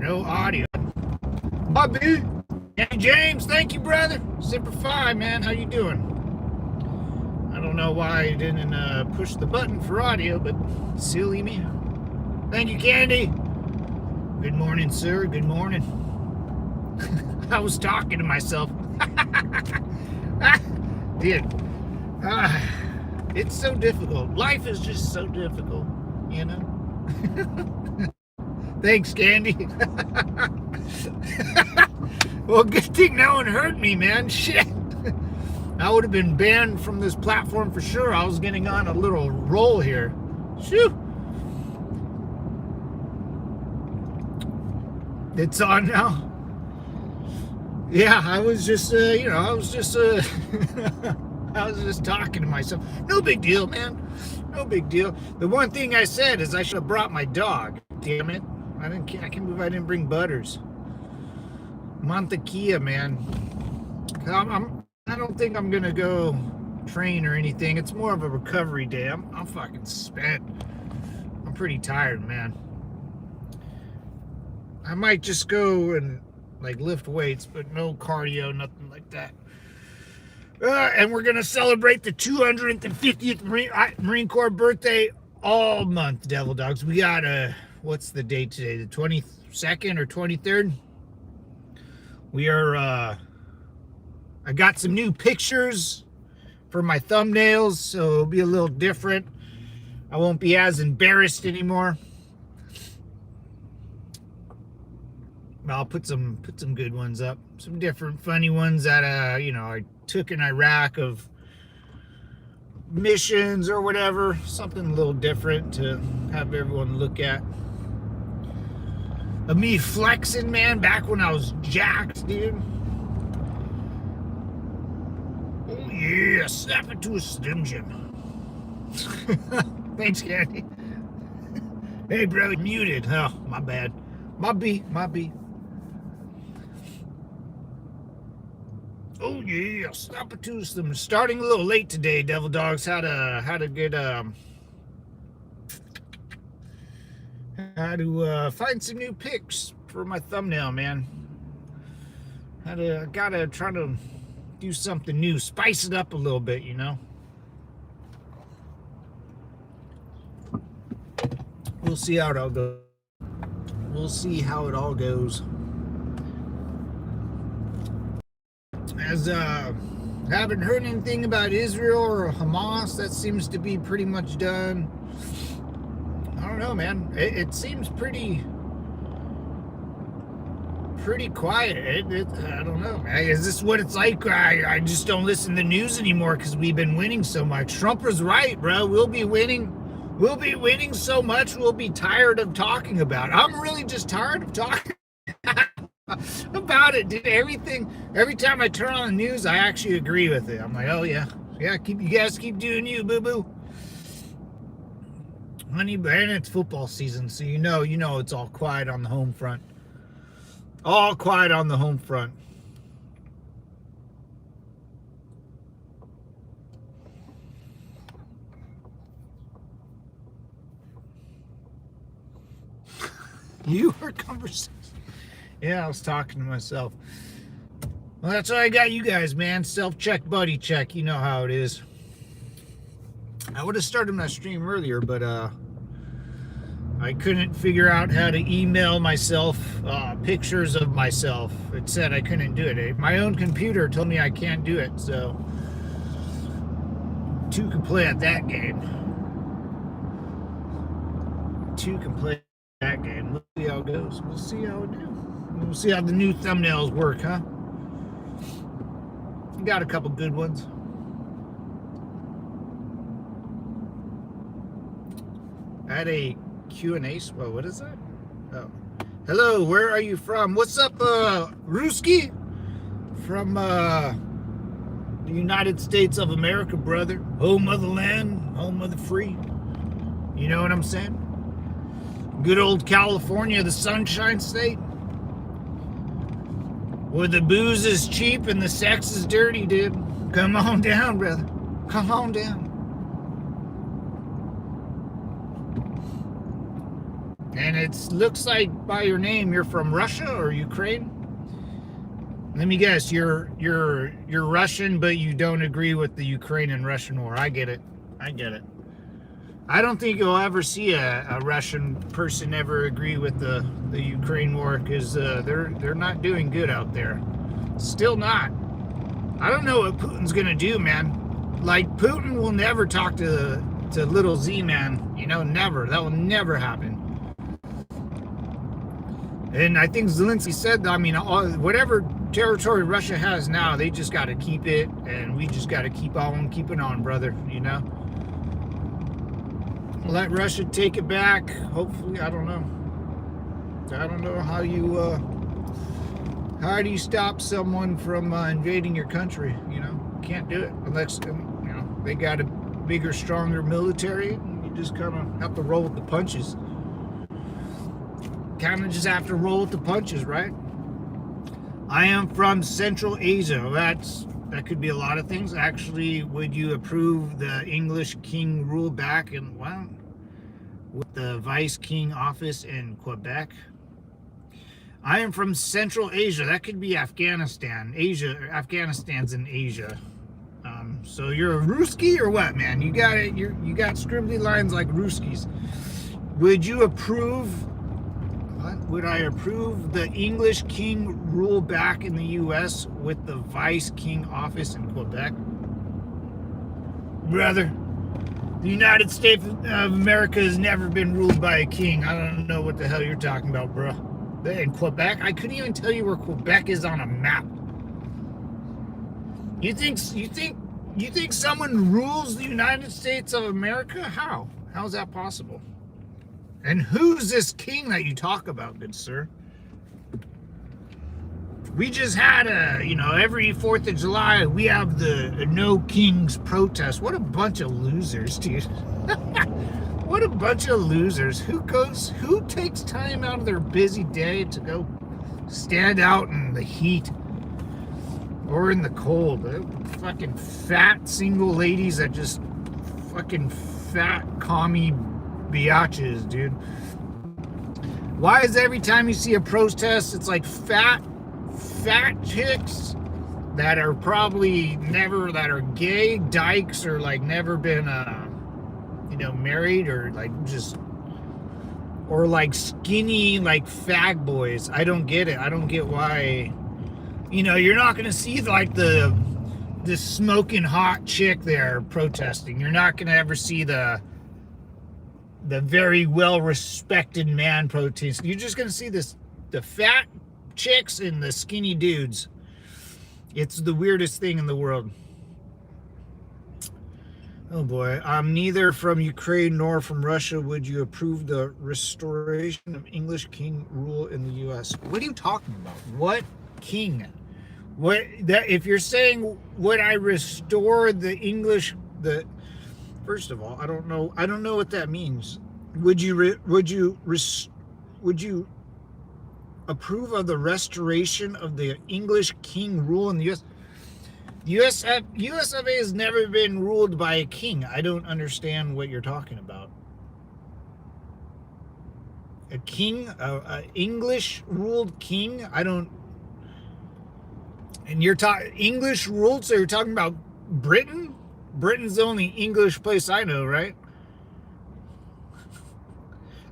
No audio. Bobby. Hey, James. Thank you, brother. Semper Fi, man. How you doing? I don't know why I didn't push the button for audio, but silly me. Thank you, Candy. Good morning, sir. Good morning. I was talking to myself. Dude, it's so difficult. Life is just so difficult, you know? Thanks, Candy. Well, good thing no one heard me, man. Shit. I would have been banned from this platform for sure. I was getting on a little roll here. Shoo. It's on now. Yeah, I was just, I was just talking to myself. No big deal, man. No big deal. The one thing I said is I should have brought my dog. Damn it. I can't believe I didn't bring Butters. Montequilla, man. I don't think I'm gonna go train or anything. It's more of a recovery day. I'm fucking spent. I'm pretty tired, man. I might just go and like lift weights, but no cardio, nothing like that. And we're gonna celebrate the 250th Marine Corps birthday all month, Devil Dogs. We got what's the date today? The 22nd or 23rd? We are, I got some new pictures for my thumbnails, so it'll be a little different. I won't be as embarrassed anymore. I'll put some good ones up. Some different funny ones that, I took in Iraq of missions or whatever. Something a little different to have everyone look at. Of me flexing, man, back when I was jacked, dude. Oh, yeah, snap it to a Slim Jim. Thanks, Candy. Hey, bro, muted. Oh, my bad. My B. Oh, yeah, snap it to a Slim. Starting a little late today, Devil Dogs. Had a good, how to find some new pics for my thumbnail, man. Gotta try to do something new, spice it up a little bit, you know. We'll see how it all goes. We'll see how it all goes. As haven't heard anything about Israel or Hamas. That seems to be pretty much done. I don't know, man. It seems pretty quiet. I don't know. Is this what it's like? I just don't listen to the news anymore because we've been winning so much. Trump was right, bro. We'll be winning so much we'll be tired of talking about it. I'm really just tired of talking about it, dude. Every time I turn on the news, I actually agree with it. I'm like, oh yeah, you guys keep doing you, boo-boo. Honey, and it's football season, so you know it's all quiet on the home front. All quiet on the home front. You were conversation. Yeah, I was talking to myself. Well, that's why I got you guys, man. Self-check, buddy check. You know how it is. I would have started my stream earlier, but I couldn't figure out how to email myself pictures of myself. It said I couldn't do it. My own computer told me I can't do it, so two can play at that game. Two can play that game. We'll see how it goes. We'll see how it do. We'll see how the new thumbnails work, huh? You got a couple good ones. I had a Q&A. Well, what is that? Oh. Hello, where are you from? What's up, Ruski? From the United States of America, brother. Home of the land, home of the free. You know what I'm saying? Good old California, the Sunshine State. Where the booze is cheap and the sex is dirty, dude. Come on down, brother. Come on down. And it looks like by your name you're from Russia or Ukraine. Let me guess, you're Russian, but you don't agree with the Ukraine and Russian war. I get it. I get it. I don't think you'll ever see a Russian person ever agree with the Ukraine war, because they're not doing good out there. Still not. I don't know what Putin's gonna do, man. Like, Putin will never talk to little Z, man. You know, never. That will never happen. And I think Zelensky said, I mean, whatever territory Russia has now, they just got to keep it, and we just got to keep on keeping on, brother, you know? Let Russia take it back. Hopefully, I don't know. I don't know how do you stop someone from invading your country, you know? Can't do it unless, you know, they got a bigger, stronger military. You just kind of have to roll with the punches. Kind of just have to roll with the punches, right? I am from Central Asia. That could be a lot of things. Actually, would you approve the English king rule back in, well, with the vice king office in Quebec? I am from Central Asia. That could be Afghanistan. Afghanistan's in Asia. So you're a Ruski or what, man? You got it. You got scribbly lines like Ruskis. Would you approve? Would I approve the English king rule back in the U.S. with the vice king office in Quebec? Brother, the United States of America has never been ruled by a king. I don't know what the hell you're talking about, bro. In Quebec, I couldn't even tell you where Quebec is on a map. You think someone rules the United States of America? How? How is that possible? And who's this king that you talk about, good sir? We just had every 4th of July, we have the No Kings protest. What a bunch of losers, dude. What a bunch of losers. Who takes time out of their busy day to go stand out in the heat or in the cold? Fucking fat single ladies that just fucking fat commie biatches, dude. Why is every time you see a protest, it's like fat chicks that are probably that are gay dykes, or like never been married, or like skinny like fag boys. I don't get it. I don't get why. You're not gonna see like this smoking hot chick there protesting. You're not gonna ever see the very well-respected man protest. You're just gonna see the fat chicks and the skinny dudes. It's the weirdest thing in the world. Oh boy, I'm neither from Ukraine nor from Russia. Would you approve the restoration of English king rule in the U.S.? What are you talking about? What king? If you're saying would I restore the English, first of all, I don't know what that means. Would you approve of the restoration of the English king rule in the U.S.? US of A has never been ruled by a king. I don't understand what you're talking about. A king, a English ruled king? I don't. And you're talking English ruled, so you're talking about Britain? Britain's the only English place I know, right?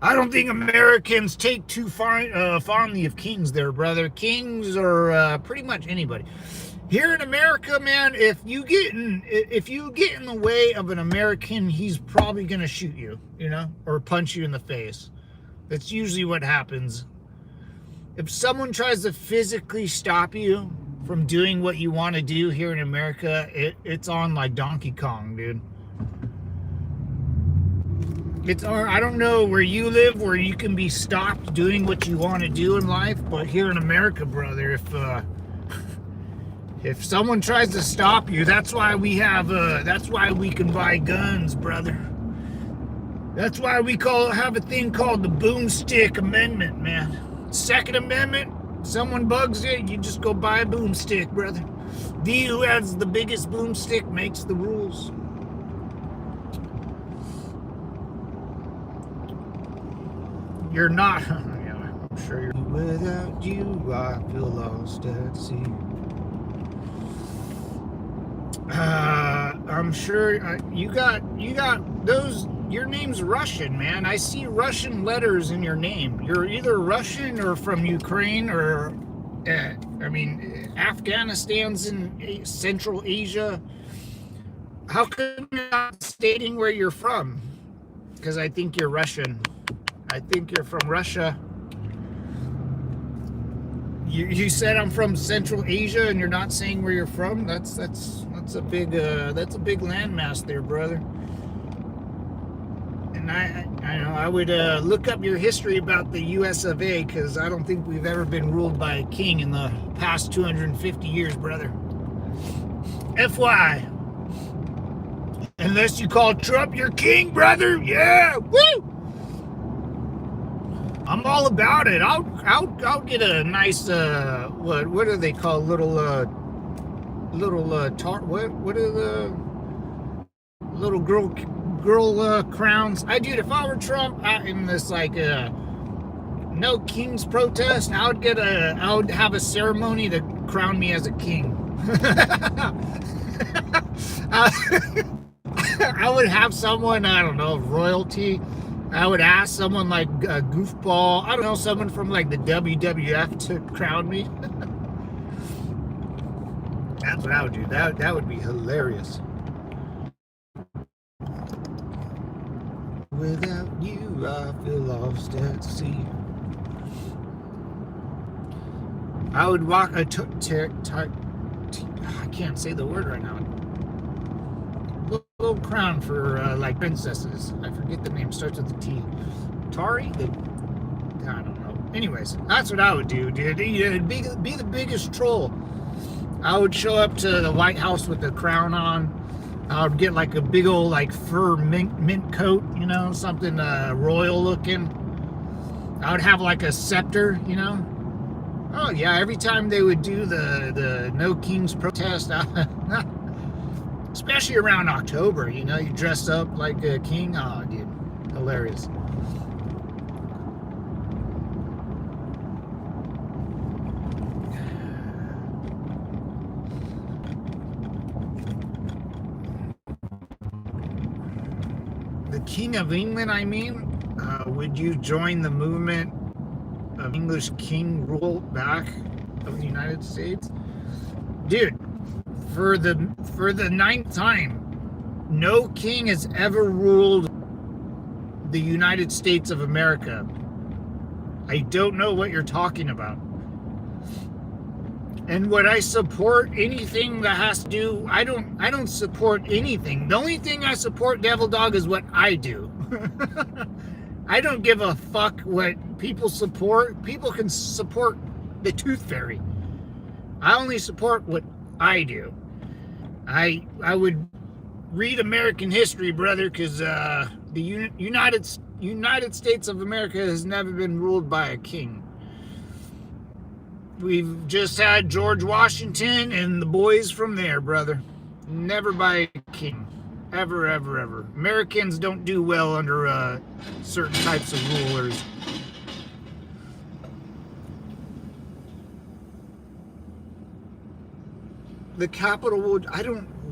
I don't think Americans take too fondly of kings there, brother. Kings are pretty much anybody. Here in America, man, if you get in the way of an American, he's probably gonna shoot you, or punch you in the face. That's usually what happens. If someone tries to physically stop you from doing what you want to do here in America, it's on like Donkey Kong, dude. I don't know where you live, where you can be stopped doing what you want to do in life, but here in America, brother, if someone tries to stop you, that's why we can buy guns, brother. That's why we have a thing called the Boomstick Amendment, man. Second Amendment, someone bugs it, you just go buy a boomstick, brother. He who has the biggest boomstick makes the rules. You're not. Yeah, I'm sure you're. Without you, I feel lost at sea. I'm sure you got those. Your name's Russian, man. I see Russian letters in your name. You're either Russian or from Ukraine or, I mean, Afghanistan's in Central Asia. How come you're not stating where you're from? Because I think you're Russian. I think you're from Russia. You said I'm from Central Asia, and you're not saying where you're from. That's a big landmass there, brother. And I would look up your history about the U.S. of A. because I don't think we've ever been ruled by a king in the past 250 years, brother. FY. Unless you call Trump your king, brother. Yeah, woo! I'm all about it. I'll get a nice what do they call little what are the little girl crowns? Dude, if I were Trump in this like no king's protest, I would have a ceremony to crown me as a king. I would have someone, I don't know, royalty. I would ask someone like a goofball, I don't know, someone from like the WWF to crown me. That's what I would do. That would be hilarious. Without you, I feel lost at sea. I would walk I can't say the word right now. Little crown for like princesses. I forget the name. Starts with a T. Tari? I don't know. Anyways, that's what I would do, dude. It'd be the biggest troll. I would show up to the White House with the crown on. I would get like a big old like fur mint coat, you know, something royal looking. I would have like a scepter, you know. Oh yeah, every time they would do the No Kings protest, especially around October, you know, you dress up like a king. Oh, dude, hilarious. The King of England, I mean, would you join the movement of English king rule back of the United States? Dude, for the ninth time, no king has ever ruled the United States of America. I don't know what you're talking about. And would I support anything that has to do? I don't support anything. The only thing I support, Devil Dog, is what I do. I don't give a fuck what people support. People can support the Tooth Fairy. I only support what I do. I would read American history, brother, because the United States of America has never been ruled by a king. We've just had George Washington and the boys from there, brother. Never by a king. Ever, ever, ever. Americans don't do well under certain types of rulers. The capital would...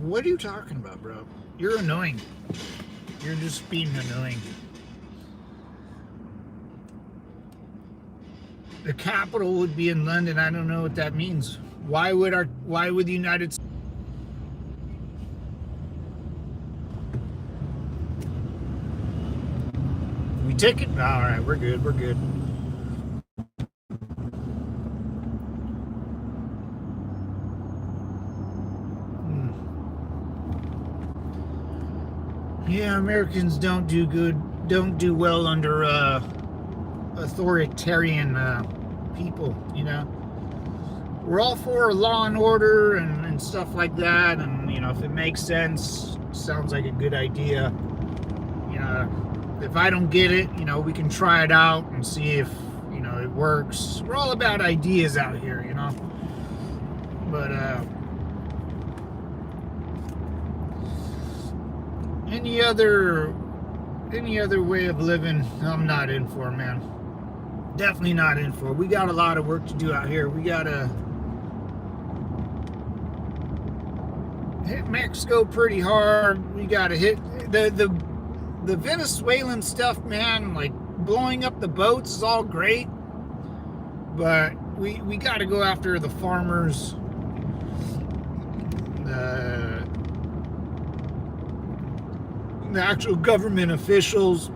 What are you talking about, bro? You're annoying. You're just being annoying. The capital would be in London. I don't know what that means. Why would the United States... We take it? All right, we're good. We're good. Yeah, Americans don't do well under authoritarian people, you know. We're all for law and order and stuff like that, and you know, if it makes sense, sounds like a good idea. You know, if I don't get it, you know, we can try it out and see if, you know, it works. We're all about ideas out here, you know. But any other way of living, I'm not in for, man. Definitely not in for. We got a lot of work to do out here. We gotta hit Mexico pretty hard. We gotta hit the Venezuelan stuff, man. Like blowing up the boats is all great, but we gotta go after the farmers. The actual government officials.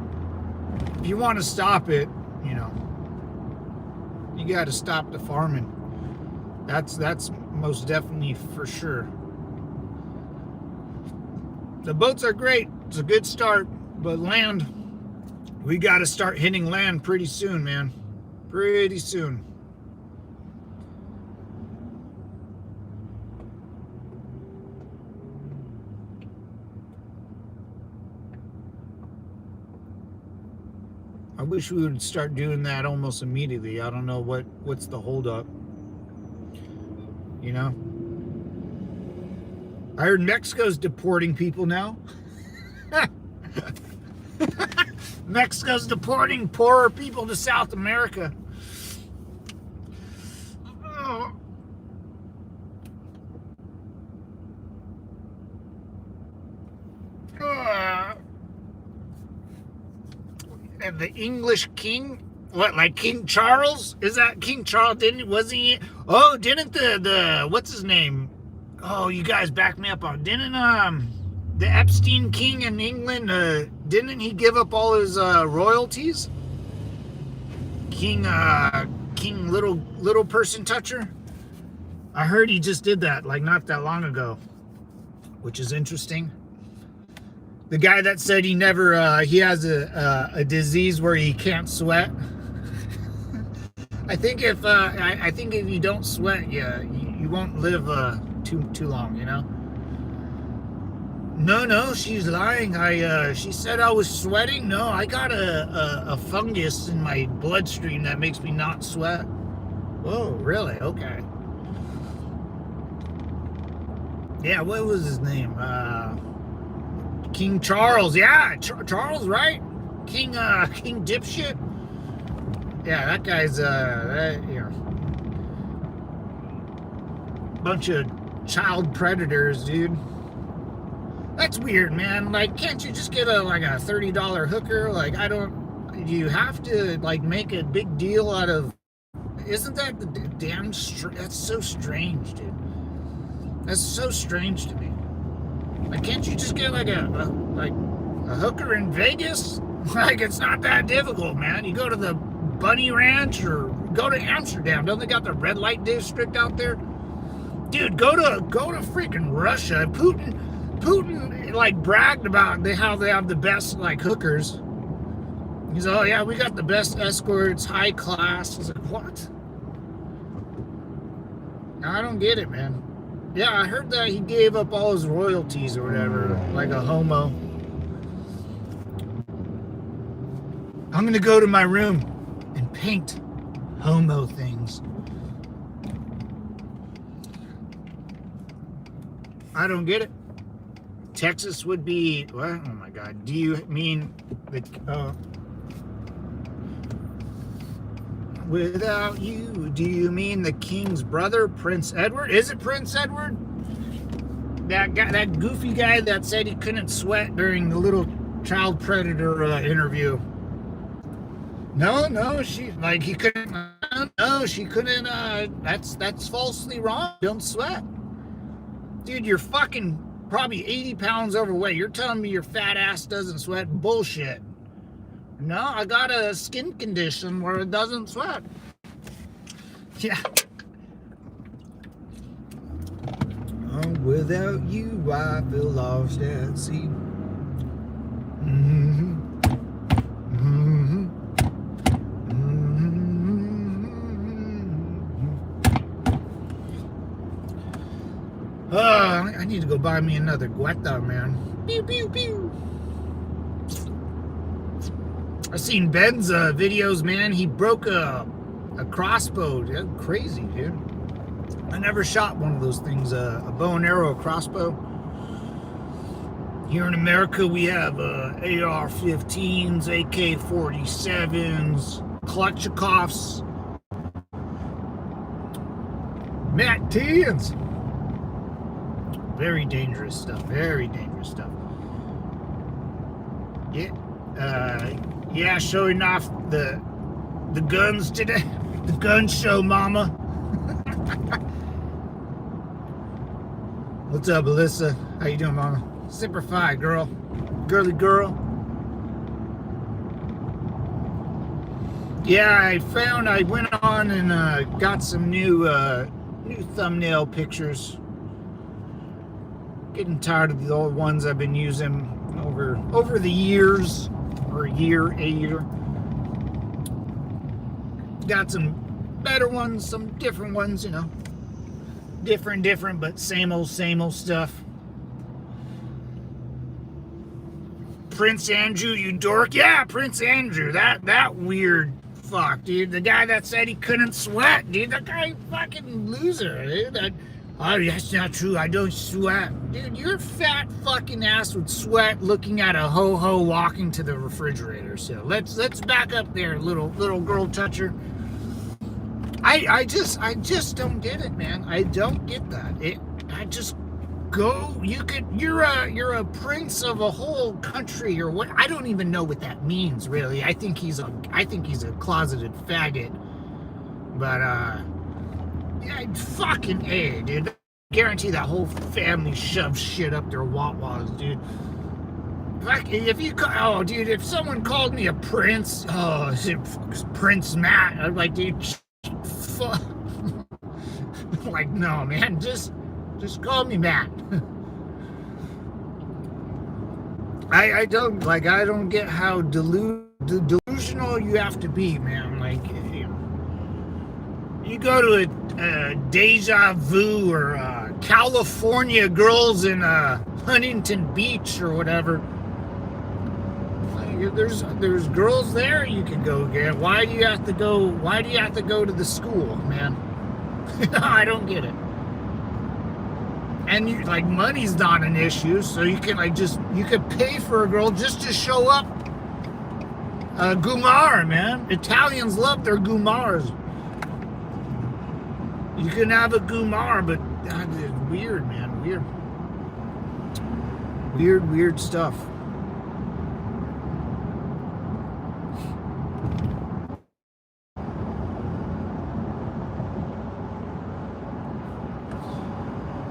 If you want to stop it, you know, you got to stop the farming. That's most definitely for sure. The boats are great. It's a good start, but land, we got to start hitting land pretty soon, man. Pretty soon. I wish we would start doing that almost immediately. I don't know what's the holdup. You know? I heard Mexico's deporting people now. Mexico's deporting poorer people to South America. And the English king, what, like King Charles? Is that King Charles? Didn't the what's his name? Oh, you guys back me up on. Didn't the Epstein king in England, didn't he give up all his royalties? King little person toucher? I heard he just did that like not that long ago, which is interesting. The guy that said he never, he has a disease where he can't sweat. I think if you don't sweat, you won't live too long, you know. No, she's lying. She said I was sweating. No, I got a fungus in my bloodstream that makes me not sweat. Oh, really? Okay. Yeah, what was his name? King Charles, yeah, Charles, right? King dipshit. Yeah, that guy's bunch of child predators, dude. That's weird, man. Like, can't you just get a $30 hooker? Like, do you have to like make a big deal out of? Isn't that the damn? That's so strange, dude. That's so strange to me. Like, can't you just get like a hooker in Vegas? Like, it's not that difficult, man. You go to the Bunny Ranch or go to Amsterdam. Don't they got the red light district out there? Dude, go to freaking Russia. Putin like bragged about how they have the best like hookers. He's oh yeah, we got the best escorts, high class. I was like, what? I don't get it, man. Yeah, I heard that he gave up all his royalties or whatever, like a homo. I'm gonna go to my room and paint homo things. I don't get it. Texas would be, what? Oh my God. Do you mean without you, do you mean the king's brother, Prince Edward? Is it Prince Edward? That guy, that goofy guy that said he couldn't sweat during the little child predator interview. No, she couldn't. No, she couldn't. That's falsely wrong. Don't sweat, dude. You're fucking probably 80 pounds overweight. You're telling me your fat ass doesn't sweat? Bullshit. No, I got a skin condition where it doesn't sweat. Yeah. Oh, without you, I feel lost at sea. Mm-hmm. Mm-hmm. Mm-hmm. I need to go buy me another Guetta, man. Pew, pew, pew. I've seen Ben's videos, man. He broke a crossbow. That's crazy, dude. I never shot one of those things, a bow and arrow, a crossbow. Here in America, we have AR-15s, AK-47s, Klutchikovs, Matt Tians. Very dangerous stuff. Very dangerous stuff. Yeah, showing off the guns today. The gun show, mama. What's up, Alyssa? How you doing, mama? Simplify, girl. Girly girl. Yeah, I went on and got some new thumbnail pictures. Getting tired of the old ones I've been using over the years, or a year. Got some better ones, some different ones, you know. Different, but same old stuff. Prince Andrew, you dork. Yeah, Prince Andrew. That weird fuck, dude. The guy that said he couldn't sweat, dude. That guy fucking loser, dude. Oh, that's not true. I don't sweat. Dude, your fat fucking ass would sweat looking at a ho-ho walking to the refrigerator. So let's back up there, little girl toucher. I just don't get it, man. I don't get that. I just go. You're a prince of a whole country, or what? I don't even know what that means, really. I think he's a closeted faggot. But yeah, fucking A, dude. I guarantee that whole family shoves shit up their wah-wahs, dude. If someone called me a prince, Prince Matt, I'm like, dude, fuck. Like, no, man, just call me Matt. I don't get how delusional you have to be, man. Like, you go to a Deja Vu or California Girls in Huntington Beach or whatever. There's girls there you can go get. Why do you have to go to the school, man? I don't get it. And money's not an issue, so you can you could pay for a girl just to show up. Gumar, man. Italians love their gumars. You can have a gumar, but it's weird, man. Weird stuff.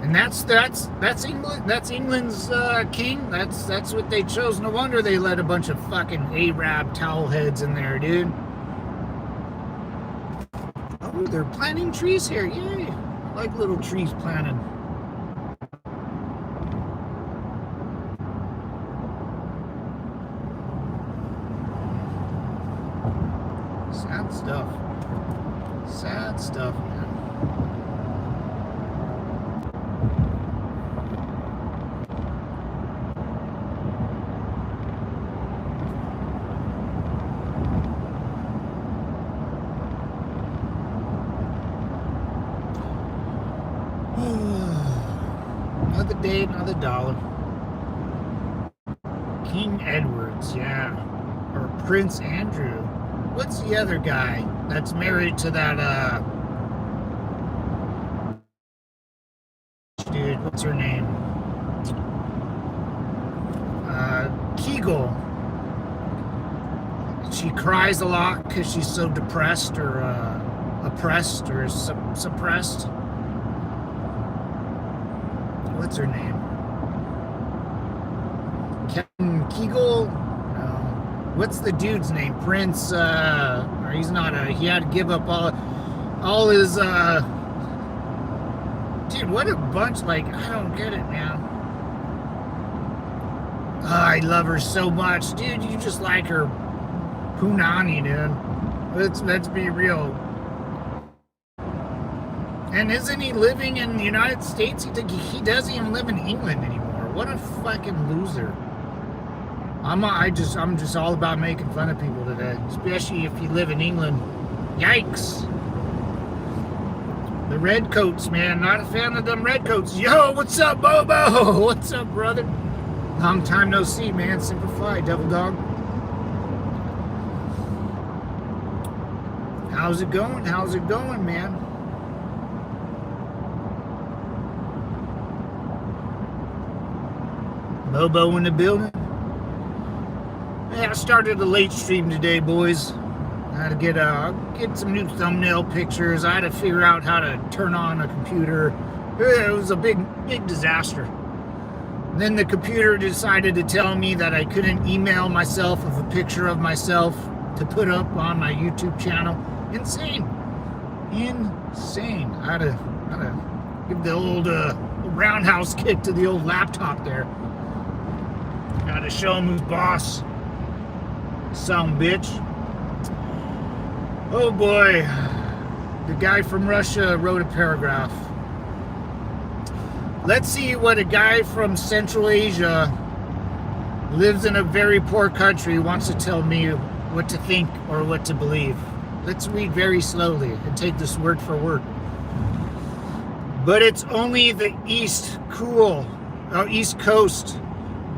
And that's England. That's England's king. That's what they chose. No wonder they let a bunch of fucking Arab towel heads in there, dude. Oh, they're planting trees here. Yay! I like little trees planted. Sad stuff, man. Another day, another dollar. King Edward's, yeah. Or Prince Andrew. What's the other guy that's married to that, dude, what's her name? Kegel. She cries a lot because she's so depressed or, oppressed or suppressed. What's her name? Kevin Kegel? No. What's the dude's name? Prince, or he's not he had to give up all his, dude, what a bunch, I don't get it, man. I love her so much. Dude, you just like her punani, dude. Let's be real. And isn't he living in the United States? He doesn't even live in England anymore. What a fucking loser. I'm just all about making fun of people today, especially if you live in England. Yikes. The redcoats, man. Not a fan of them redcoats. Yo, what's up, Bobo? What's up, brother? Long time no see, man. Simplify, devil dog. How's it going? How's it going, man? Bobo in the building. Yeah, I started a late stream today, boys. I had to get some new thumbnail pictures. I had to figure out how to turn on a computer. It was a big disaster. Then the computer decided to tell me that I couldn't email myself with a picture of myself to put up on my YouTube channel. Insane. Insane. I had to give the old roundhouse kick to the old laptop there. Got to show him who's boss. Some bitch. Oh boy. The guy from Russia wrote a paragraph. Let's see what a guy from Central Asia lives in a very poor country wants to tell me what to think or what to believe. Let's read very slowly and take this word for word. But it's only the East Coast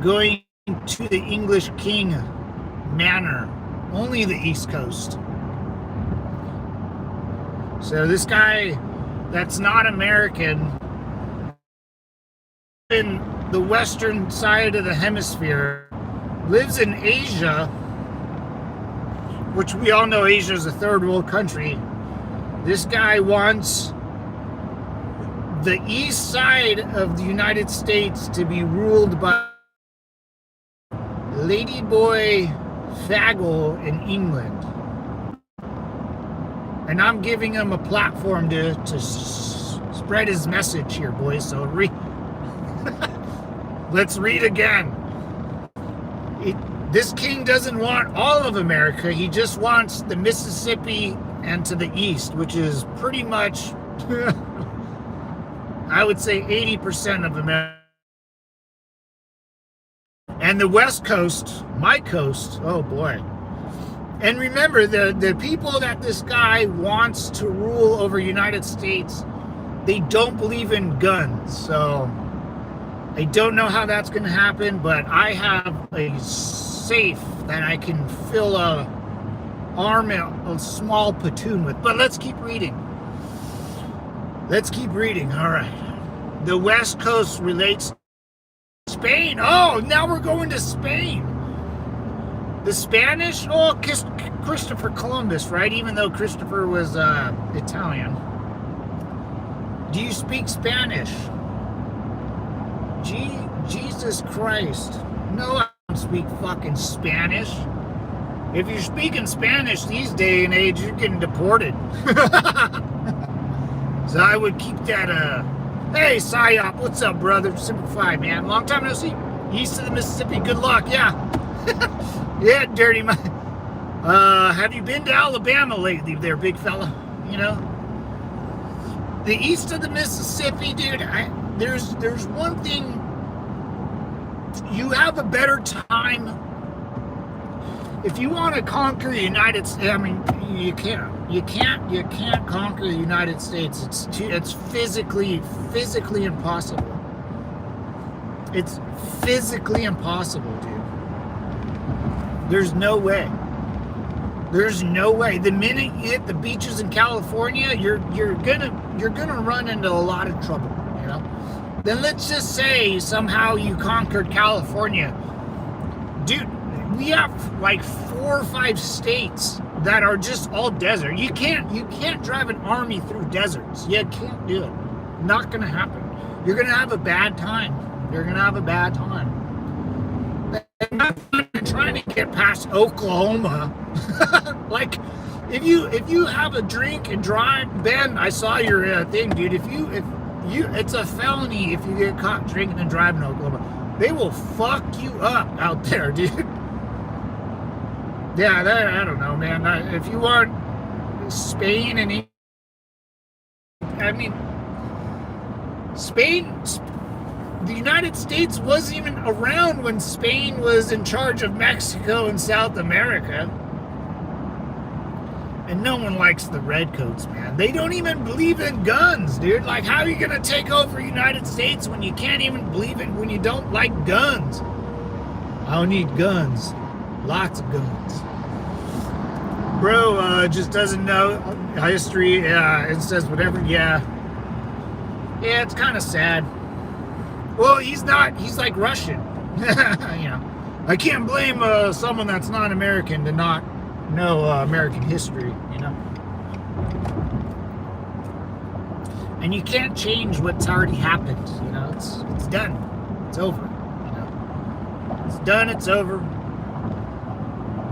going to the English King Manor. Only the East Coast. So this guy that's not American in the western side of the hemisphere lives in Asia, which we all know Asia is a third world country. This guy wants the east side of the United States to be ruled by Ladyboy Fagel in England. And I'm giving him a platform to spread his message here, boys. So let's read again. This king doesn't want all of America. He just wants the Mississippi and to the east, which is pretty much, I would say 80% of America. And the West Coast, my coast, oh boy. And remember, the people that this guy wants to rule over United States, they don't believe in guns. So I don't know how that's going to happen, but I have a safe that I can fill a small platoon with. But let's keep reading. Let's keep reading. All right. The West Coast relates to Spain. Oh, now we're going to Spain. The Spanish? Oh, Christopher Columbus, right? Even though Christopher was Italian. Do you speak Spanish? Jesus Christ. No, I don't speak fucking Spanish. If you're speaking Spanish these day and age, you're getting deported. So I would keep that, hey, Psyop, what's up, brother? Simplify, man. Long time no see. East of the Mississippi, good luck, yeah. Yeah, dirty man. Have you been to Alabama lately there, big fella? You know? The east of the Mississippi, dude, there's one thing. You have a better time if you want to conquer the United States. I mean, you can't conquer the United States. It's physically impossible. It's physically impossible, dude. There's no way. There's no way. The minute you hit the beaches in California, you're gonna run into a lot of trouble, you know? Then let's just say somehow you conquered California. Dude, we have like 4 or 5 states that are just all desert. You can't drive an army through deserts. You can't do it. Not gonna happen. You're gonna have a bad time. You're gonna have a bad time. I'm not trying to get past Oklahoma. Like, if you have a drink and drive, Ben, I saw your thing, dude. If you, it's a felony if you get caught drinking and driving in Oklahoma. They will fuck you up out there, dude. Yeah, I don't know, man. If you want Spain and, I mean, Spain. The United States wasn't even around when Spain was in charge of Mexico and South America. And no one likes the redcoats, man. They don't even believe in guns, dude. Like, how are you going to take over the United States when you can't even believe it, when you don't like guns? I don't need guns. Lots of guns. Bro just doesn't know history. Yeah, it says whatever. Yeah, it's kind of sad. Well, he's not. He's like Russian. You know, I can't blame someone that's not American to not know American history. You know, and you can't change what's already happened. You know, it's done. It's over. You know, it's done. It's over.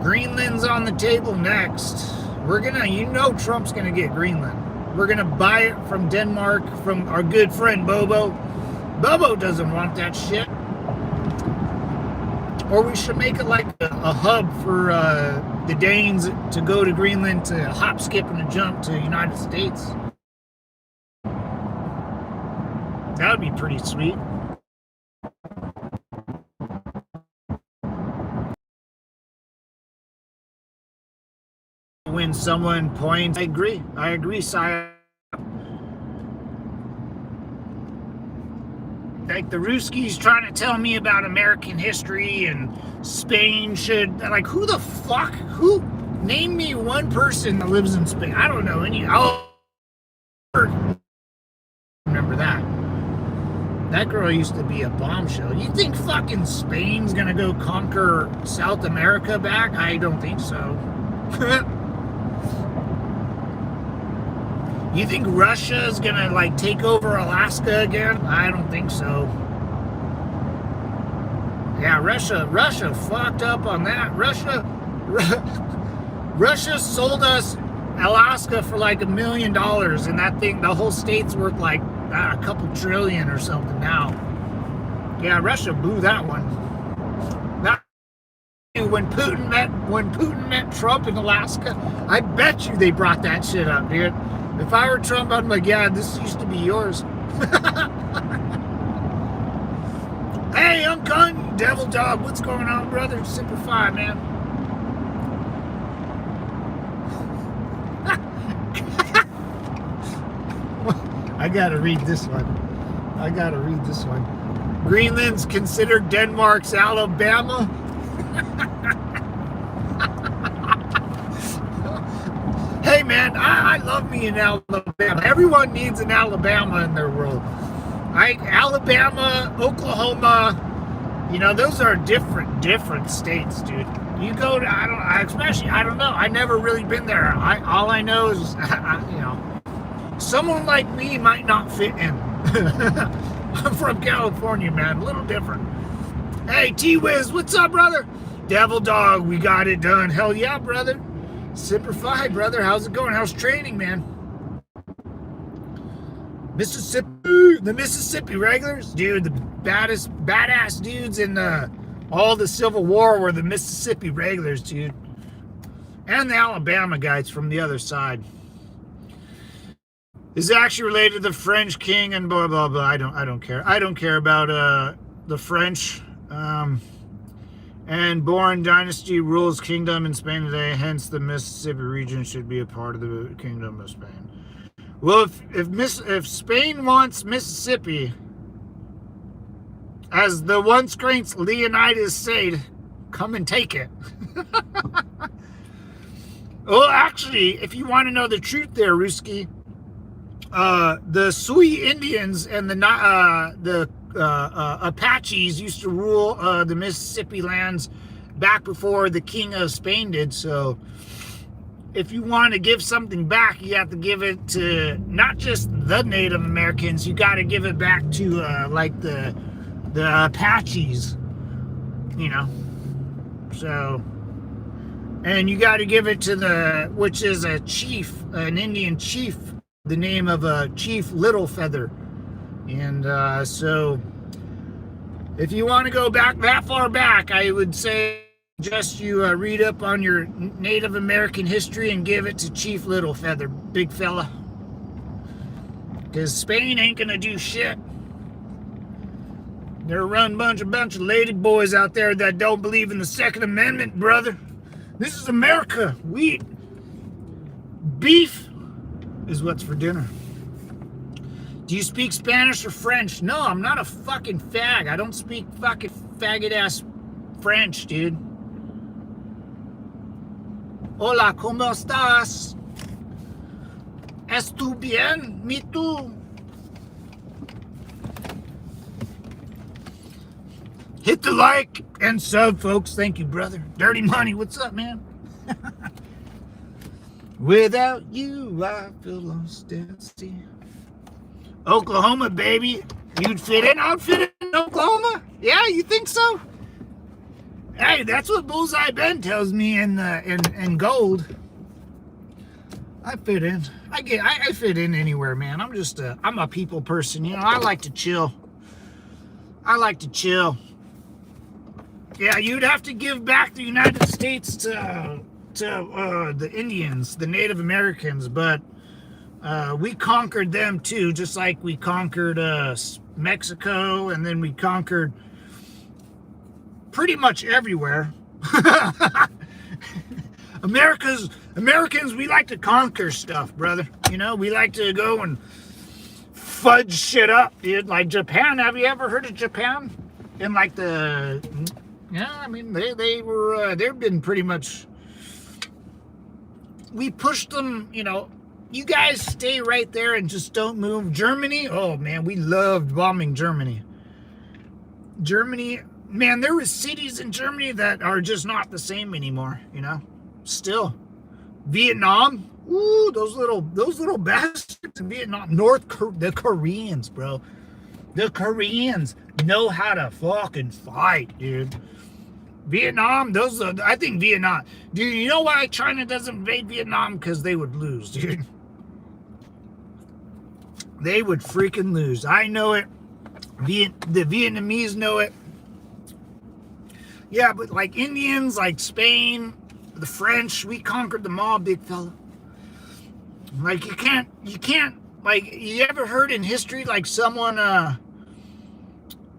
Greenland's on the table next. We're gonna, you know, Trump's gonna get Greenland. We're gonna buy it from Denmark, from our good friend Bobo. Bobo doesn't want that shit. Or we should make it like a hub for the Danes to go to Greenland to hop, skip, and a jump to the United States. That would be pretty sweet. When someone points, I agree, Sire. Like the Ruskies trying to tell me about American history and Spain should, like, who the fuck, name me one person that lives in Spain. I don't know any. I'll remember that. That girl used to be a bombshell. You think fucking Spain's gonna go conquer South America back? I don't think so. You think Russia's gonna like take over Alaska again? I don't think so. Yeah, Russia fucked up on that. Russia sold us Alaska for like $1 million, and that thing, the whole state's worth like a couple trillion or something now. Yeah, Russia blew that one. When Putin met Trump in Alaska, I bet you they brought that shit up, dude. If I were Trump, I'd be like, yeah, this used to be yours. Hey, I'm Gun, Devil Dog. What's going on, brother? Simplify, man. I gotta read this one. Greenland's considered Denmark's Alabama. Hey man, I love me in Alabama. Everyone needs an Alabama in their world. Alabama, Oklahoma, you know, those are different states, dude. You go to, I don't know. I never really been there. All I know is, you know, someone like me might not fit in. I'm from California, man. A little different. Hey, T-Wiz, what's up, brother? Devil Dog, we got it done. Hell yeah, brother. Simplify, brother. How's it going? How's training, man? The Mississippi regulars, dude. The badass dudes in all the Civil War were the Mississippi regulars, dude, and the Alabama guys from the other side. Is actually related to the French king and blah blah blah. I don't care. I don't care about the French. And Boron dynasty rules kingdom in Spain today, hence the Mississippi region should be a part of the kingdom of Spain. Well, if Spain wants Mississippi, as the once great Leonidas said, come and take it. Well, actually, if you want to know the truth there, Ruski, the Sioux Indians and the Apaches used to rule the Mississippi lands back before the King of Spain did. So if you want to give something back, you have to give it to not just the Native Americans. You got to give it back to like the Apaches, you know. So, and you got to give it to which is a chief, an Indian chief, the name of Chief Little Feather. And so if you want to go back that far back, I would say just you read up on your Native American history and give it to Chief Little Feather, big fella. Because Spain ain't going to do shit. They're run bunch of lady boys out there that don't believe in the Second Amendment, brother. This is America. Beef is what's for dinner. Do you speak Spanish or French? No, I'm not a fucking fag. I don't speak fucking faggot-ass French, dude. Hola, ¿cómo estás? ¿Estu bien? Me too. Hit the like and sub, folks. Thank you, brother. Dirty Money, what's up, man? Without you, I feel lost at sea. Oklahoma, baby. You'd fit in? I'd fit in Oklahoma? Yeah, you think so? Hey, that's what Bullseye Ben tells me in gold. I fit in. I fit in anywhere, man. I'm a people person, you know. I like to chill. Yeah, you'd have to give back the United States to the Indians, the Native Americans, but we conquered them too, just like we conquered Mexico, and then we conquered pretty much everywhere. Americans, we like to conquer stuff, brother. You know, we like to go and fudge shit up, dude. Like Japan. Have you ever heard of Japan? In like I mean, they've been pretty much. We pushed them, you know. You guys stay right there and just don't move. Germany, oh man, we loved bombing Germany. Germany, man, there were cities in Germany that are just not the same anymore, you know. Still, Vietnam, ooh, those little bastards in Vietnam. The Koreans, bro. The Koreans know how to fucking fight, dude. Vietnam, I think Vietnam. Dude, you know why China doesn't invade Vietnam? Because they would lose, dude. They would freaking lose. I know it. The Vietnamese know it. Yeah, but like Indians, like Spain, the French, we conquered them all, big fella. Like you can't, like, you ever heard in history, like someone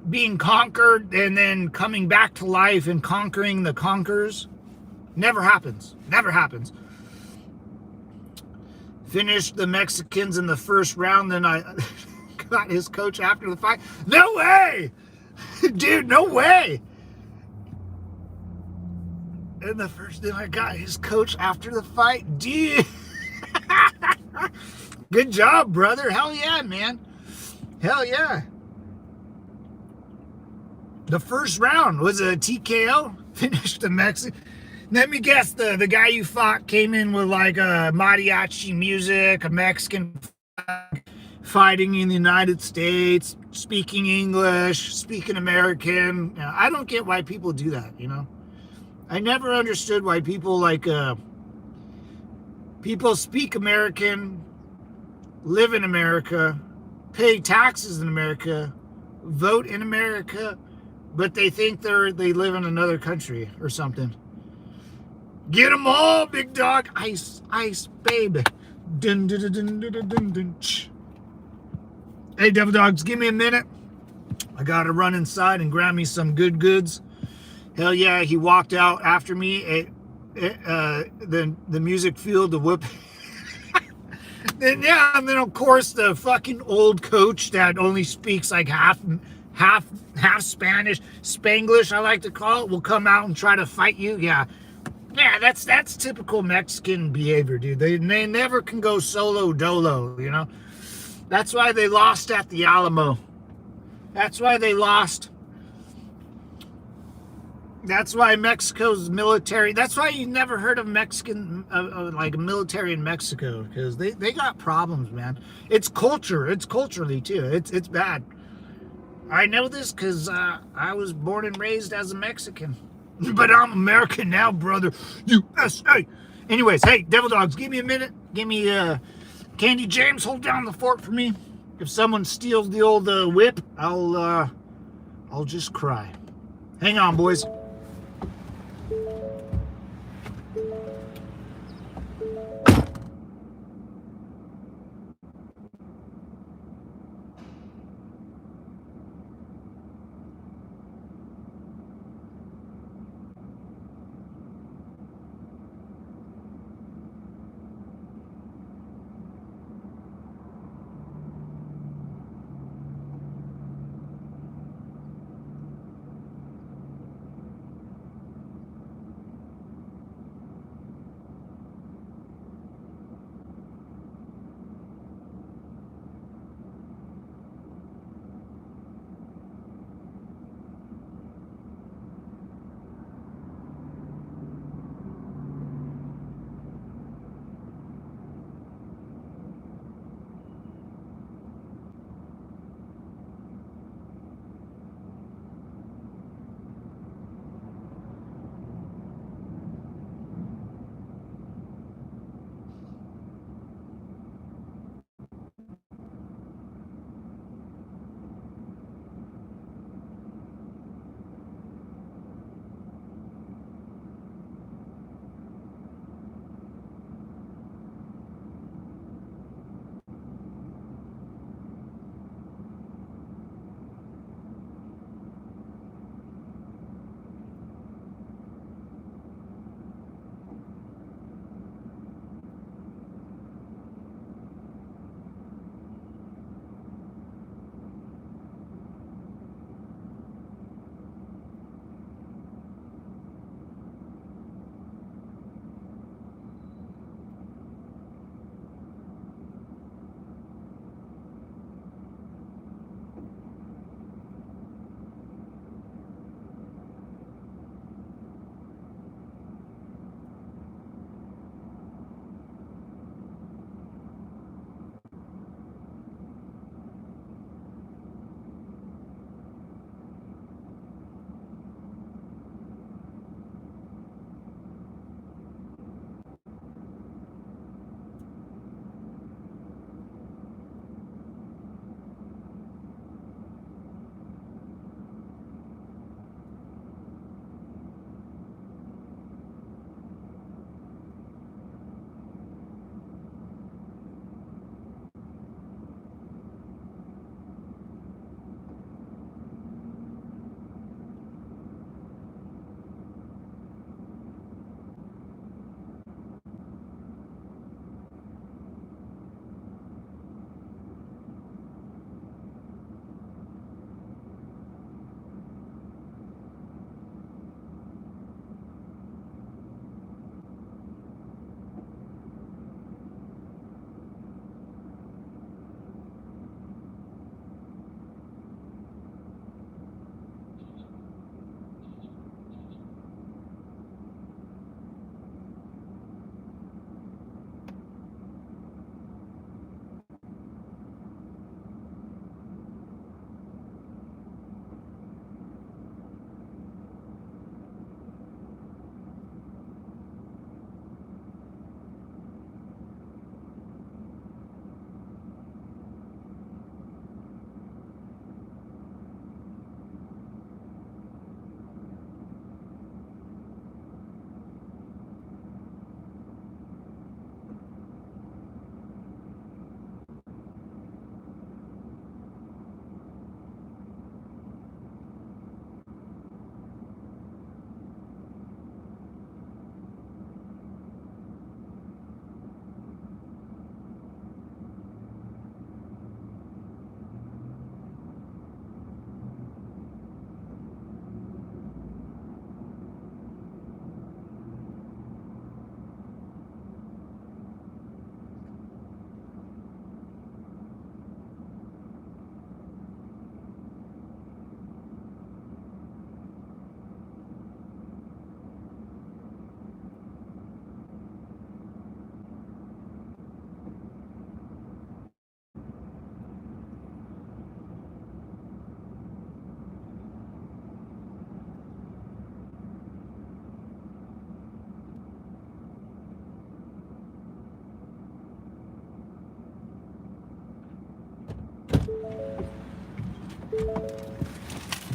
being conquered and then coming back to life and conquering the conquerors? Never happens. Finished the Mexicans in the first round, then I got his coach after the fight. No way! Dude, no way! Then I got his coach after the fight. Dude! Good job, brother. Hell yeah, man. Hell yeah. The first round was a TKO. Finished the Mexican. Let me guess, the guy you fought came in with like a mariachi music, a Mexican flag, fighting in the United States, speaking English, speaking American. You know, I don't get why people do that, you know. I never understood why people people speak American, live in America, pay taxes in America, vote in America, but they think they live in another country or something. Get them all, big dog. Ice, baby. Dun, dun, dun, dun, dun, dun, dun. Hey, Devil Dogs, give me a minute. I got to run inside and grab me some good goods. Hell yeah, he walked out after me. The music fueled the whoop. And then of course the fucking old coach that only speaks like half Spanish, Spanglish, I like to call it, will come out and try to fight you. Yeah, that's typical Mexican behavior, dude. They never can go solo dolo, you know. That's why they lost at the Alamo. That's why they lost. That's why Mexico's military. That's why you never heard of Mexican like a military in Mexico, because they got problems, man. It's culture. It's culturally too. It's bad. I know this because I was born and raised as a Mexican, but I'm American now, brother. USA. Anyways, hey, Devil Dogs, give me a minute. Give me Candy James. Hold down the fort for me. If someone steals the old whip, I'll just cry. Hang on, boys.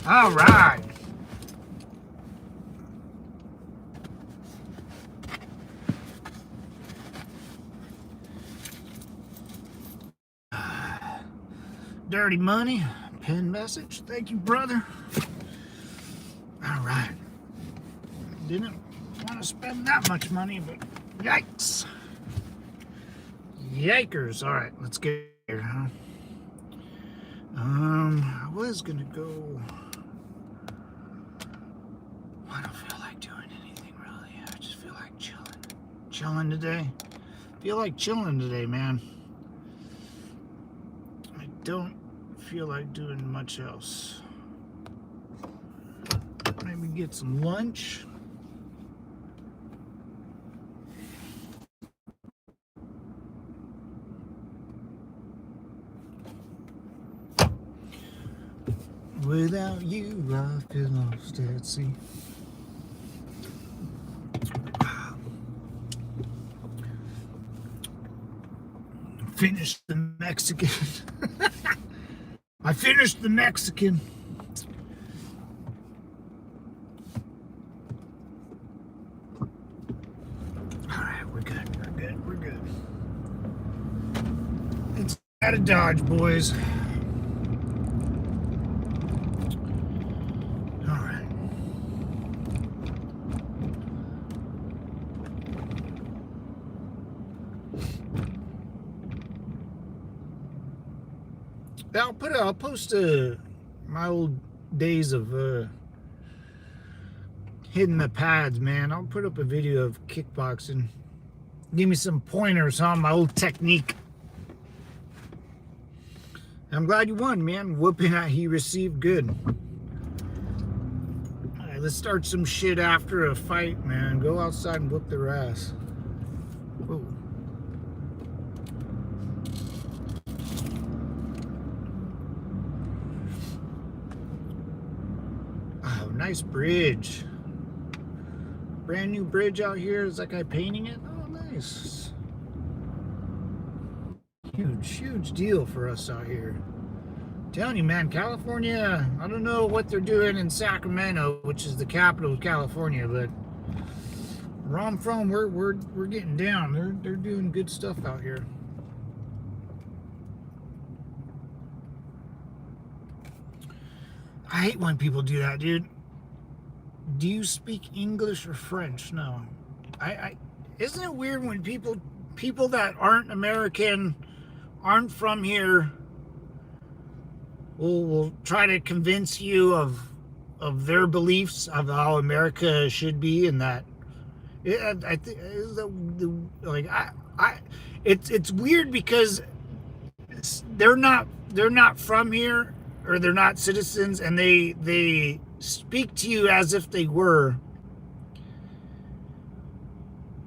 All right. Dirty money, pin message. Thank you, brother. All right. Didn't want to spend that much money, but yikes. Yikers. All right, let's get here, huh? I was gonna go. I don't feel like doing anything really. I just feel like chilling. Chilling today. Feel like chilling today, man. I don't feel like doing much else. Maybe get some lunch. Without you, I feel lost at sea. Finished the Mexican. I finished the Mexican. Alright, we're good. We're good. It's out of Dodge, boys. Alright. I'll post my old days of hitting the pads, man. I'll put up a video of kickboxing. Give me some pointers on my old technique. I'm glad you won, man. Whooping that he received good. All right, let's start some shit after a fight, man. Go outside and whoop their ass. Whoa. Oh, nice bridge. Brand new bridge out here. Is that guy painting it? Oh, nice. Huge deal for us out here. I'm telling you, man, California, I don't know what they're doing in Sacramento, which is the capital of California, but where I'm from, we're getting down. They're doing good stuff out here. I hate when people do that, dude. Do you speak English or French? No. Isn't it weird when people that aren't American, aren't from here, will try to convince you of their beliefs of how America should be, and that I think like it's weird because they're not from here, or they're not citizens, and they speak to you as if they were.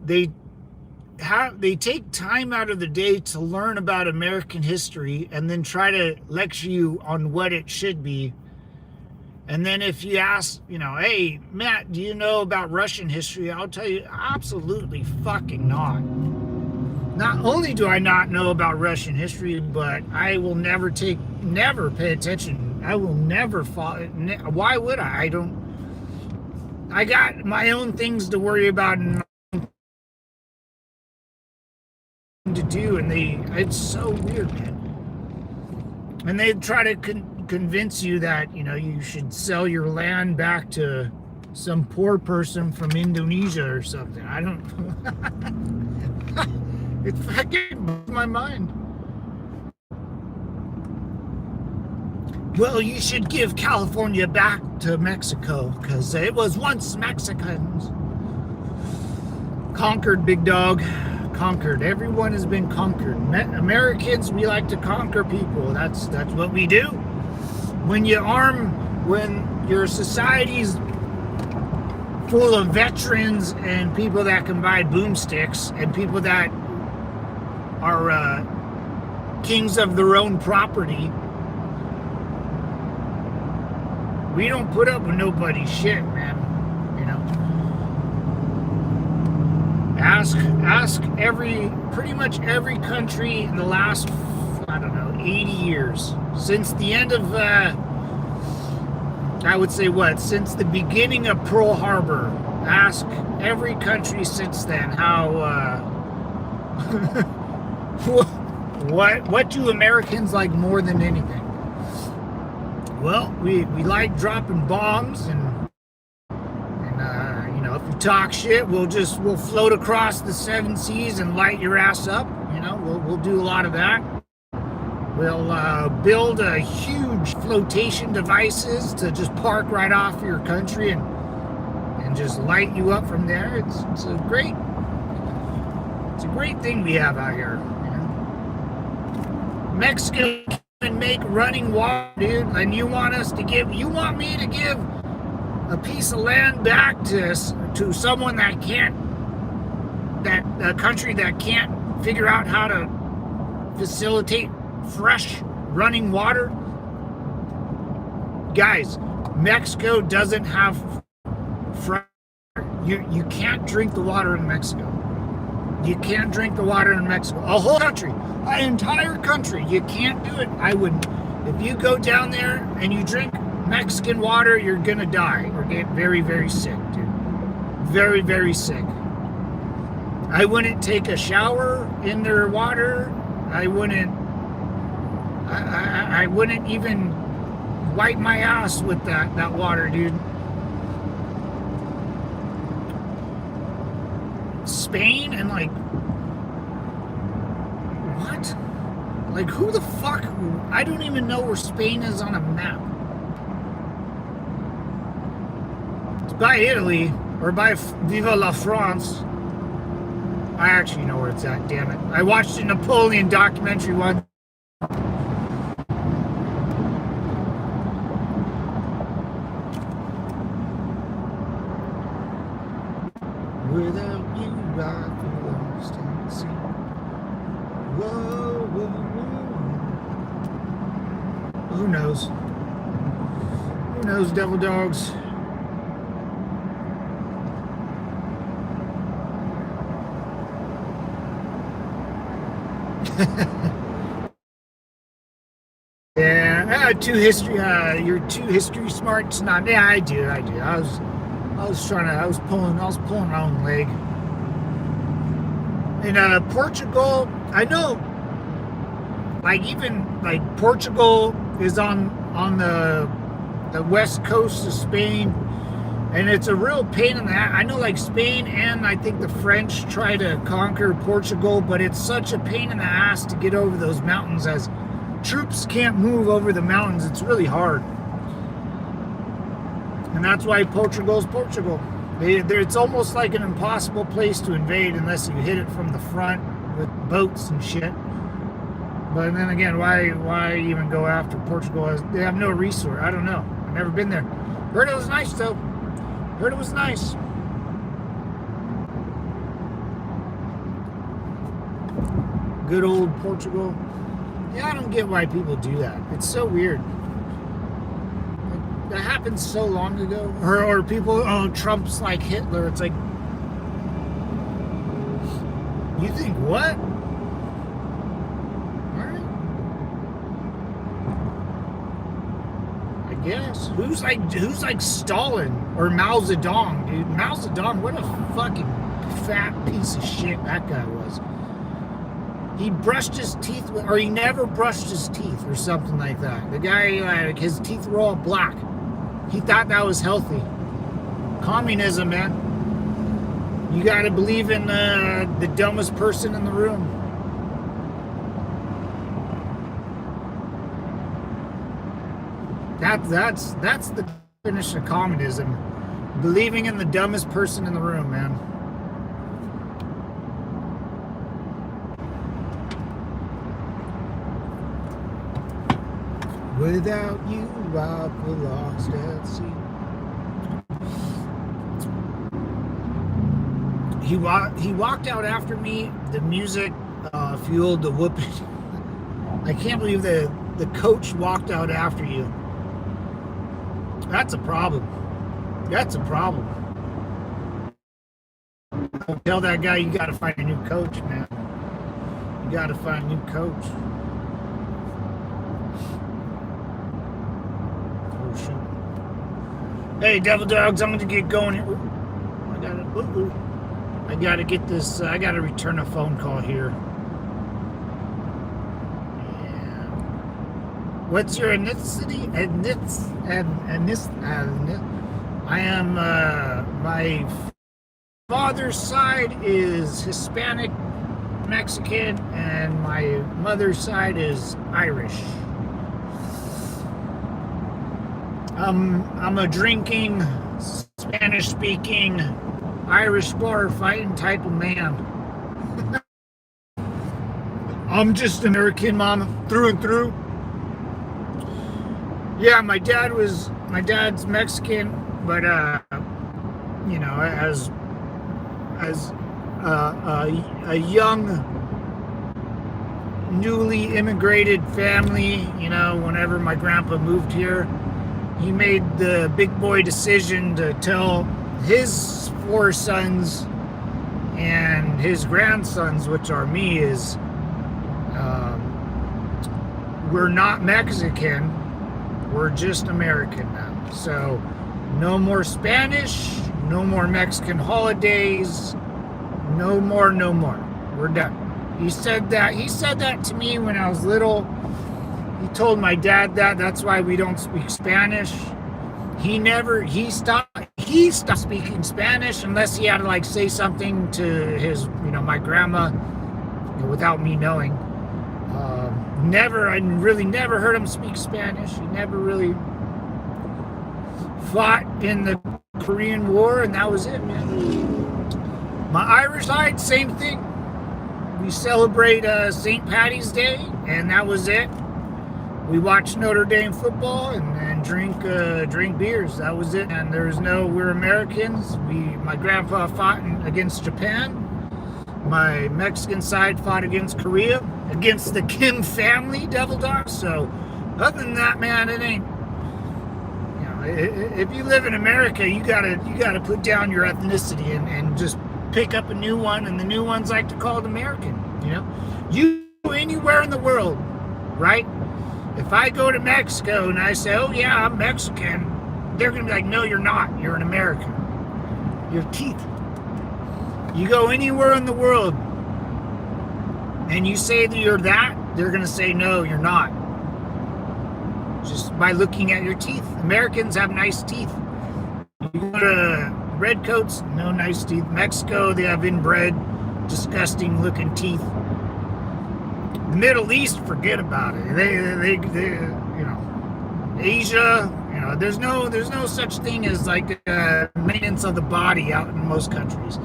They take time out of the day to learn about American history and then try to lecture you on what it should be. And then if you ask, hey, Matt, do you know about Russian history? I'll tell you, absolutely fucking not. Not only do I not know about Russian history, but I will never pay attention. I will never follow. Why would I? I got my own things to worry about and to do, and it's so weird, man. And they try to convince you that you should sell your land back to some poor person from Indonesia or something. I don't it fucking blows my mind. Well, you should give California back to Mexico because it was once Mexicans. Conquered, big dog. Conquered. Everyone has been conquered. Americans, we like to conquer people. That's what we do. When your society's full of veterans and people that can buy boomsticks and people that are kings of their own property, we don't put up with nobody's shit, man. Ask pretty much every country in the last, 80 years, since the end of I would say what, since the beginning of Pearl Harbor, ask every country since then how what do Americans like more than anything? Well, we like dropping bombs, and you know, if you talk shit, we'll float across the 7 seas and light your ass up. You know, we'll do a lot of that. We'll build a huge flotation devices to just park right off your country and just light you up from there. It's a great thing we have out here. You know? Mexico can make running water, dude, and you want me to give a piece of land back to someone a country that can't figure out how to facilitate fresh running water? Guys, Mexico doesn't have fresh water. You can't drink the water in Mexico. You can't drink the water in Mexico. A whole country, an entire country, you can't do it. I wouldn't. If you go down there and you drink Mexican water, you're gonna die or get very, very sick, dude. Very, very sick. I wouldn't take a shower in their water. I wouldn't even wipe my ass with that water, dude. Spain and like, what? Like, who the fuck? I don't even know where Spain is on a map. It's by Italy or by Viva la France. I actually know where it's at, damn it. I watched a Napoleon documentary once. Without you, I feel lost in the sea. Whoa, whoa, whoa. Who knows? Who knows, devil dogs? Yeah, you're too history smart. It's not. Yeah, I do. I was pulling my own leg. In Portugal, I know, like, even like Portugal is on the west coast of Spain, and it's a real pain in the ass. I know, like, Spain and I think the French try to conquer Portugal, but it's such a pain in the ass to get over those mountains, as troops can't move over the mountains. It's really hard. And that's why Portugal's Portugal. It's almost like an impossible place to invade unless you hit it from the front with boats and shit. But then again, why even go after Portugal? They have no resource. I don't know. I've never been there. Heard it was nice, though. Heard it was nice. Good old Portugal. Yeah, I don't get why people do that. It's so weird. That happened so long ago. Or people, oh, Trump's like Hitler. It's like, you think what? Alright. I guess. Who's like Stalin or Mao Zedong, dude? Mao Zedong, what a fucking fat piece of shit that guy was. He brushed his teeth with, or he never brushed his teeth or something like that. The guy, like, his teeth were all black. He thought that was healthy. Communism, man. You got to believe in the dumbest person in the room. That's the definition of communism. Believing in the dumbest person in the room, man. Without you, I feel lost at sea. He walked out after me. The music fueled the whooping. I can't believe the coach walked out after you. That's a problem. That's a problem. I'll tell that guy, you got to find a new coach, man. You got to find a new coach. Oh, shit. Hey, devil dogs, I'm gonna get going here. I gotta get this. I gotta return a phone call here. Yeah. What's your ethnicity? I am. My father's side is Hispanic, Mexican, and my mother's side is Irish. I'm a drinking, Spanish-speaking, Irish bar fighting type of man. I'm just American, mom, through and through. Yeah, my dad's Mexican, but you know, as a young, newly immigrated family, you know, whenever my grandpa moved here, he made the big boy decision to tell his 4 sons and his grandsons, which are me, is we're not Mexican, we're just American now. So no more Spanish, no more Mexican holidays, no more. We're done. He said that to me when I was little. He told my dad that. That's why we don't speak Spanish. He stopped speaking Spanish unless he had to like say something to his, my grandma, without me knowing. I really never heard him speak Spanish. He never really fought in the Korean War, and that was it, man. My Irish side, same thing. We celebrate St. Patty's Day, and that was it. We watch Notre Dame football and drink beers. That was it. And we're Americans. My grandpa fought against Japan. My Mexican side fought against Korea, against the Kim family, devil dogs. So other than that, man, it ain't. If you live in America, you gotta put down your ethnicity and just pick up a new one. And the new ones like to call it American. You go anywhere in the world, right? If I go to Mexico and I say, oh yeah, I'm Mexican, they're going to be like, no, you're not. You're an American. Your teeth. You go anywhere in the world and you say that you're that, they're going to say, no, you're not. Just by looking at your teeth. Americans have nice teeth. You go to redcoats, no nice teeth. Mexico, they have inbred, disgusting looking teeth. Middle East, forget about it. They Asia, there's no such thing as like maintenance of the body out in most countries.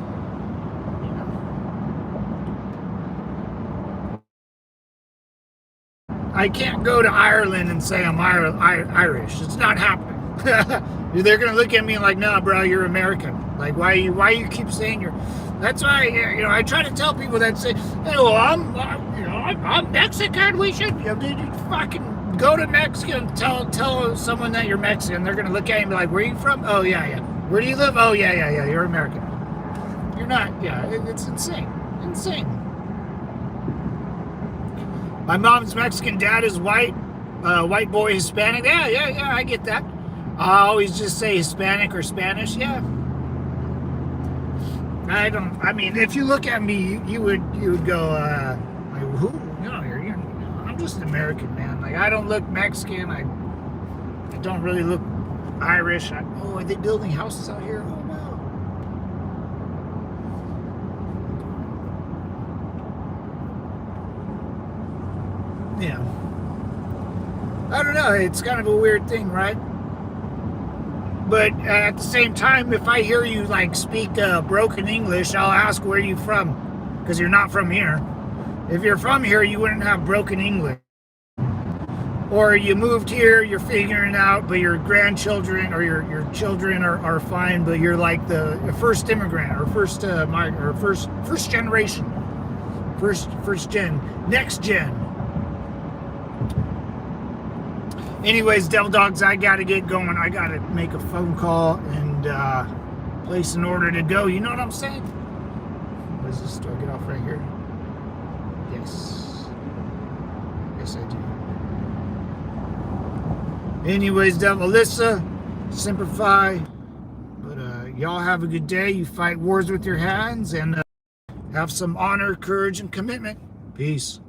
I can't go to Ireland and say I'm Irish. It's not happening. They're gonna look at me like, no, bro, you're American. Like, why you keep saying you're? That's why I try to tell people that say, hey, well, I'm Mexican. We should fucking go to Mexico and tell someone that you're Mexican. They're gonna look at you and be like, where are you from? Oh yeah. Where do you live? Oh yeah. You're American. You're not. Yeah, it's insane. My mom's Mexican, dad is white. White boy, Hispanic. Yeah, I get that. I always just say Hispanic or Spanish. Yeah. I mean, if you look at me, you would go, like, who? I'm just an American, man. Like, I don't look Mexican. I don't really look Irish. Are they building houses out here? Oh, wow. Yeah. I don't know. It's kind of a weird thing, right? But at the same time, if I hear you like speak broken English, I'll ask where you from, because you're not from here. If you're from here, you wouldn't have broken English. Or you moved here, you're figuring it out, but your grandchildren or your children are fine, but you're like the first immigrant or first generation, first gen, next gen. Anyways, devil dogs, I gotta get going. I gotta make a phone call and place an order to go. You know what I'm saying? What is this? Do I get off right here? Yes, I do. Anyways, devil Alyssa, Semper Fi. But y'all have a good day. You fight wars with your hands and have some honor, courage, and commitment. Peace.